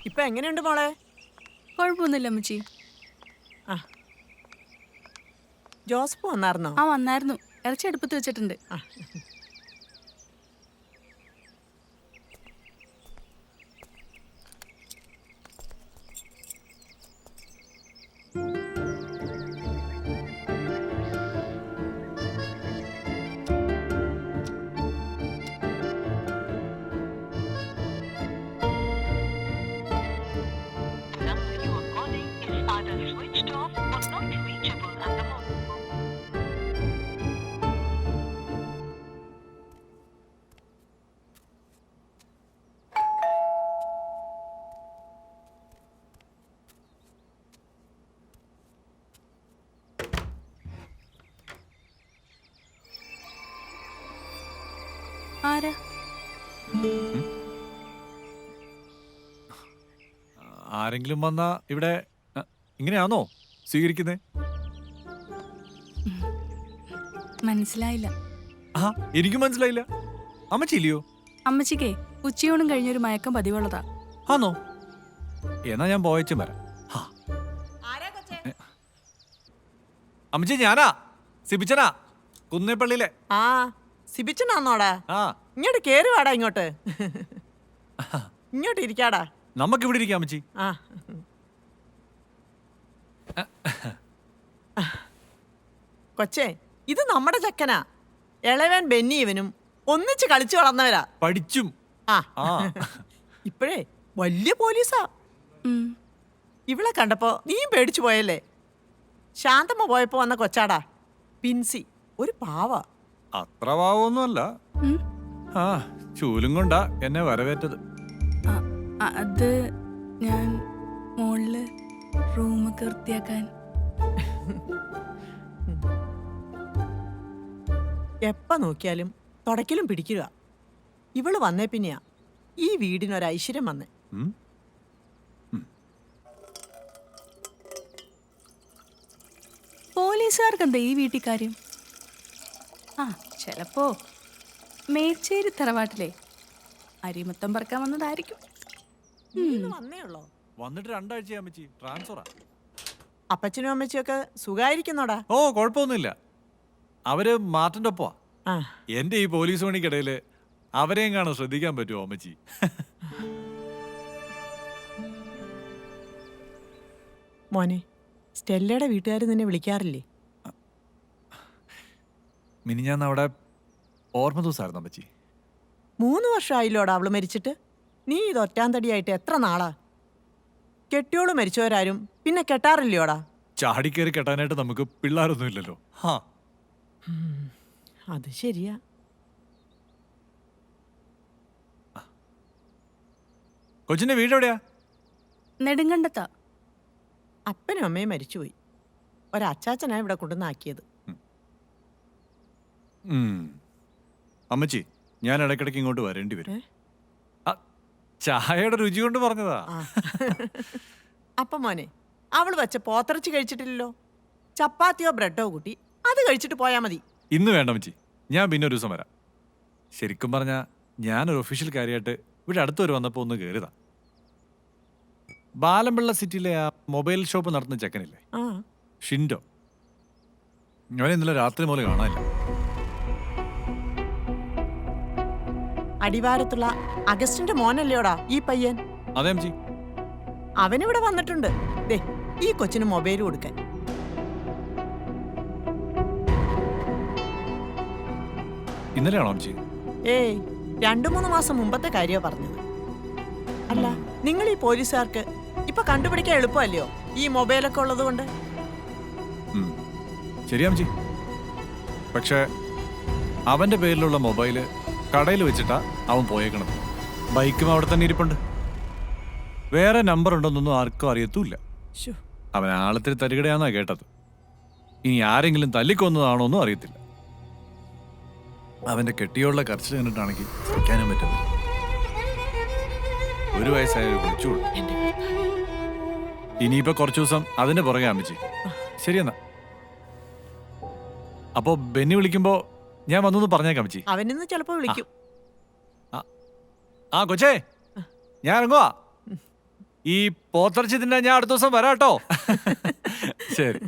ഇപ്പൊ എങ്ങനെയുണ്ട് മോളെ? കുഴപ്പമൊന്നുമില്ല അമ്മച്ചി. ആ, ജോസഫ് വന്നായിരുന്നോ? ആ വന്നായിരുന്നു. ഇറച്ചി അടുപ്പത്ത് വെച്ചിട്ടുണ്ട്. ആ, ആരാ? ആരെങ്കിലും വന്നാ ഇവിടെ ഇങ്ങനെയാണോ സ്വീകരിക്കുന്നേ? മനസ്സിലായില്ല. ആ എനിക്കും മനസ്സിലായില്ല. അമ്മച്ചില്ലയോ? അമ്മച്ചിക്കേ ഉച്ചയോടും കഴിഞ്ഞൊരു മയക്കം പതിവുള്ളതാ. ആണോ? എന്നാ ഞാൻ പോയച്ചും വരാം. അമ്മച്ചി ഞാനാ സിബിച്ചനാ കുന്നേപ്പള്ളിയിലെ. ആ സിബിച്ചനാന്നോടാ? ആ ഇങ്ങോട്ട് കേറി വാടാ. ഇങ്ങോട്ട് ഇങ്ങോട്ട് ഇരിക്കാടാ. നമുക്ക് ഇവിടെ ഇരിക്കാം അമ്മച്ചി. ആ കൊച്ചേ, ഇത് നമ്മുടെ ചക്കനാ. ഇളവൻ ബെന്നി ഇവനും ഒന്നിച്ച് കളിച്ചു വളർന്നവരാ. പഠിച്ചും. ആ ആ ഇപ്പോഴേ വലിയ പോലീസാ. ഉം. ഇവളെ കണ്ടപ്പോ നീയും പേടിച്ചു പോയല്ലേ? ശാന്തമ്മ പോയപ്പോ വന്ന കൊച്ചാടാ പിൻസി. ഒരു പാവ. അത്ര പാവൊന്നുമല്ല. ഉം. ആ ചൂലും കൊണ്ടാ എന്നെ വരവേറ്റത്. അത് ഞാൻ മോളില് റൂമൊക്കെ വൃത്തിയാക്കാൻ. എപ്പ നോക്കിയാലും തുടക്കലും പിടിക്കുക. ഇവള് വന്നേ പിന്നെയാ ഈ വീടിനൊരു ഐശ്വര്യം വന്നേ. ഉം? പോലീസുകാർക്ക് എന്താ ഈ വീട്ടിൽ കാര്യം? ആ ചിലപ്പോ മേച്ചേരി തറവാട്ടിലെ അരിമൊത്തം പറക്കാൻ വന്നതായിരിക്കും. നീ ഇന്ന് വന്നേ ഉള്ളോ? വന്നിട്ട് 2 ആഴ്ചയാ അമ്മച്ചി. ട്രാൻസ്ഫറാ. അപ്പച്ചനും അമ്മച്ചിയൊക്കെ സുഖായിരിക്കുന്നോടാ? ഓ കുഴപ്പമൊന്നുമില്ല. അവര് മാർട്ടിന്റെ ഒപ്പമാ. ആ എന്റെ ഈ പോലീസ് പണിക്കിടയില് അവരെയും കാണാൻ ശ്രദ്ധിക്കാൻ പറ്റുമോ അമ്മച്ചി? മോനെ, സ്റ്റെല്ലയുടെ വീട്ടുകാർ നിന്നെ വിളിക്കാറില്ലേ? മിനിഞ്ഞാന്ന് അവിടെ ഓർമ്മ ദിവസമായിരുന്നു അമ്മച്ചി. 3 വർഷമായില്ലോടാ അവള് മരിച്ചിട്ട്. നീ ഇത് ഒറ്റാന്തടിയായിട്ട് എത്ര നാളാ? കെട്ടിയോള് മരിച്ചവരാരും പിന്നെ കെട്ടാറില്ലയോടാ? ചാടിക്കേറി കെട്ടാനായിട്ട് നമുക്ക് പിള്ളേരൊന്നും ഇല്ലല്ലോ. ഹാ അത് ശരിയാ. കൊച്ചിന്റെ വീട് എവിടെയാ? നെടുങ്കണ്ടത്താ. അപ്പനും അമ്മയും മരിച്ചുപോയി. ഒരച്ചാച്ചനാ ഇവിടെ കൊണ്ടുവന്നാക്കിയത്. അമ്മച്ചി ഞാൻ ഇടയ്ക്കിടയ്ക്ക് ഇങ്ങോട്ട് വരേണ്ടി വരും. ഏ? ചായയുടെ രുചി കൊണ്ട് പറഞ്ഞതാ. ആ. അപ്പൊ മോനെ, അവള് വെച്ച പോത്തിറച്ചി കഴിച്ചിട്ടില്ലല്ലോ. ചപ്പാത്തിയോ ബ്രെഡോ കൂട്ടി അത് കഴിച്ചിട്ട് പോയാ മതി. ഇന്ന് വേണ്ട അമ്മച്ചി, ഞാൻ പിന്നെ ഒരു ദിവസം വരാം. ശരിക്കും പറഞ്ഞാ ഞാനൊരു ഒഫീഷ്യൽ കാര്യമായിട്ട് ഇവിടെ അടുത്ത് വരെ വന്നപ്പോൾ ഒന്ന് കയറിയതാ. ബാലമ്പിള്ള സിറ്റിയിലെ ആ മൊബൈൽ ഷോപ്പ് നടത്തുന്ന ചെക്കനില്ലേ, ആ ഷിൻഡോ, അവനെ ഇന്നലെ രാത്രി മുതൽ കാണാനില്ല. അടിവാരത്തുള്ള അഗസ്റ്റിന്റെ മോനല്ലേയോടാ ഈ പയ്യൻ? അതെ അമ്മച്ചി. അവനിവിടെ വന്നിട്ടുണ്ട്. ദേ ഈ കൊച്ചിന് മൊബൈൽ കൊടുക്കാൻ. ഇന്നലെയാണോ അമ്മച്ചി? ഏയ് 2-3 മാസം മുമ്പത്തെ കാര്യമാണ് പറഞ്ഞത്. അല്ല, നിങ്ങൾ ഈ പോലീസുകാർക്ക് ഇപ്പൊ കണ്ടുപിടിക്കാൻ എളുപ്പമല്ലയോ ഈ മൊബൈലൊക്കെ ഉള്ളത് കൊണ്ട്? ശരി അമ്മച്ചി. പക്ഷെ അവന്റെ പേരിലുള്ള മൊബൈല് കടയിൽ വെച്ചിട്ടാ അവൻ പോയേക്കണത്. ബൈക്കും അവിടെ തന്നെ ഇരിപ്പുണ്ട്. വേറെ നമ്പർ ഉണ്ടെന്നൊന്നും ആർക്കും അറിയത്തുമില്ല. ശ്ശോ. അവൻ ആളത്തിൽ തരികടയാന്നാ കേട്ടത്. ഇനി ആരെങ്കിലും തല്ലിക്കൊന്നതാണോന്നും അറിയത്തില്ല. അവന്റെ കെട്ടിയുള്ള കരച്ചിൽ കണ്ടിട്ടാണെങ്കിൽ സഹിക്കാനും പറ്റുന്നില്ല. 1 വയസ്സായ വിളിച്ചോളൂ. ഇനിയിപ്പോ കുറച്ചു ദിവസം അതിന്റെ പുറകെ അമ്മച്ചി. ശരിയെന്നാ. അപ്പോ ബെന്നി വിളിക്കുമ്പോ ഞാൻ വന്നു പറഞ്ഞേക്കാം അമ്മച്ചി. അവനിന്ന് ചിലപ്പോ വിളിക്കും. ആ കൊച്ചേ, ഞാൻ ഇറങ്ങുവാ. ഈ പോത്തിറച്ചി തിന്നാൻ ഞാൻ അടുത്ത ദിവസം വരാം കേട്ടോ. ശരി.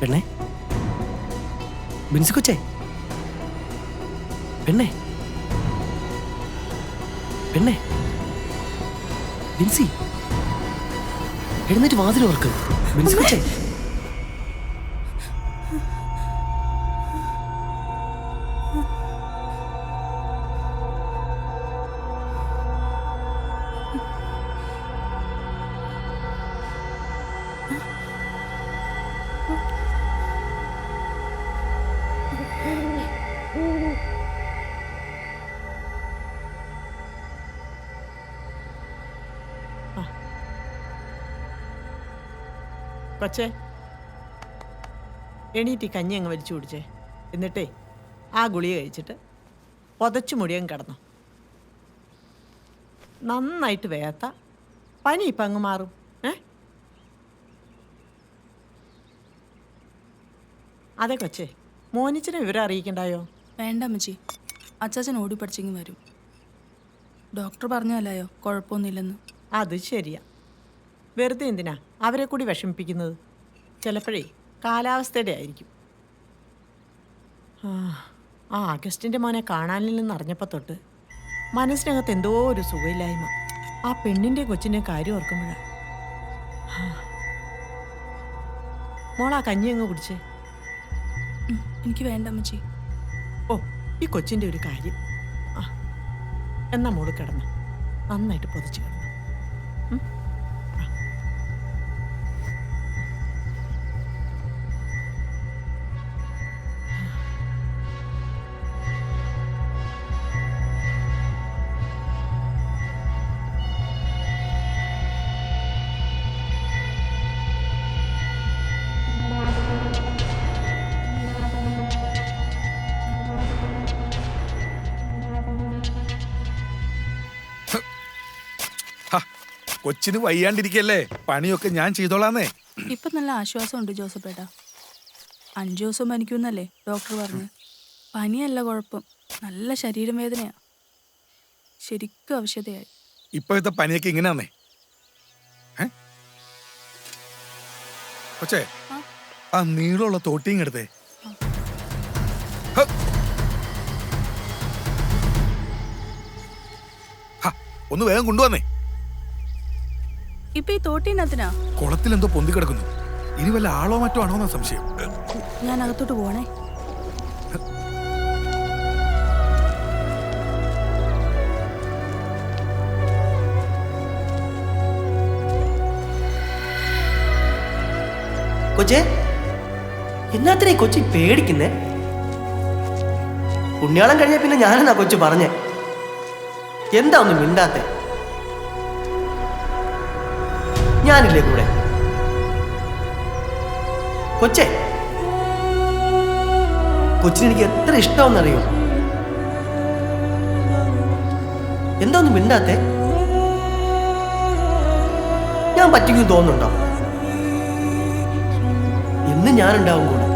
പെണ്ണേ, ബിൻസി കൊച്ചേ, പെണ്ണേ, പെണ്ണേ, ബിൻസി, എഴുന്നേറ്റ് വാതിൽ ഓർക്ക്. ബിൻസി കൊച്ചേ, കൊച്ചേ, എണീറ്റ് കഞ്ഞി അങ്ങ് വലിച്ചു കുടിച്ചേ. എന്നിട്ടേ ആ ഗുളിക കഴിച്ചിട്ട് പുതച്ചു മുടിയൻ കിടന്നു. നന്നായിട്ട് വേത്ത പനി ഇപ്പം അങ്ങ് മാറും. അതെ കൊച്ചേ, മോനിച്ചിനെ വിവരം അറിയിക്കണ്ടായോ? വേണ്ട അമ്മച്ചി, അച്ചാച്ചൻ ഓടി പഠിച്ചെങ്കിൽ വരും. ഡോക്ടർ പറഞ്ഞല്ലായോ കുഴപ്പമൊന്നുമില്ലെന്ന്. അത് ശരിയാ. വെറുതെ എന്തിനാ അവരെ കൂടി വിഷമിപ്പിക്കുന്നത്? ചിലപ്പോഴേ കാലാവസ്ഥയുടെ ആയിരിക്കും. ആ അഗസ്റ്റിൻ്റെ മോനെ കാണാനില്ലെന്ന് അറിഞ്ഞപ്പോൾ തൊട്ട് മനസ്സിനകത്ത് എന്തോ ഒരു സുഖമില്ലായ്മ. ആ പെണ്ണിൻ്റെ കൊച്ചിൻ്റെ കാര്യം ഓർക്കുമ്പോഴാണ്. മോളാ കഞ്ഞി അങ്ങ് കുടിച്ചേ. എനിക്ക് വേണ്ട അമ്മച്ചി. ഓ, ഈ കൊച്ചിൻ്റെ ഒരു കാര്യം. എന്നാ മോള് കിടന്നു, നന്നായിട്ട് പൊതിച്ച് കിടന്നു. കൊച്ചിന് വയ്യാണ്ടിരിക്കല്ലേ, പണിയൊക്കെ ഞാൻ ചെയ്തോളാന്നേ. ഇപ്പൊ നല്ല ആശ്വാസമുണ്ട് ജോസഫേട്ടാ. 5 ദിവസം പനിക്കുന്നല്ലേ ഡോക്ടർ പറഞ്ഞു. പനിയല്ല കുഴപ്പം, നല്ല ശരീരം വേദനയാ. ശരിക്കും ആവശ്യതയായി. ഇപ്പോഴത്തെ പനിയൊക്കെ ഇങ്ങനെയാന്നേ. കൊച്ചേ, ആ നീളമുള്ള തോട്ടിയും എടുത്തേ. ഒന്ന് വേഗം കൊണ്ടുവന്നേ. ഇപ്പൊ ഈ തോട്ടീനത്തിനാ? കുളത്തിൽ എന്തോ പൊന്തി കിടക്കുന്നു. ഇനി വല്ല ആളോ മറ്റോ ആണോന്നാ സംശയം. ഞാൻ അകത്തോട്ട് പോണേ. കൊച്ചേ, എന്നാത്തിനാ കൊച്ചി പേടിക്കുന്നേ? പുണ്യാളം കഴിഞ്ഞ പിന്നെ ഞാനെന്നാ കൊച്ചു പറഞ്ഞേ. എന്താ ഒന്നും മിണ്ടാത്തെ? ഞാനില്ലേ കൂടെ? കൊച്ചേ, കൊച്ചിനെനിക്ക് എത്ര ഇഷ്ടമെന്നറിയോ? എന്താ ഒന്നും മിണ്ടാത്തെ? ഞാൻ പറ്റിക്കും തോന്നുന്നുണ്ടോ? എന്ന് ഞാനുണ്ടാവും കൂടെ.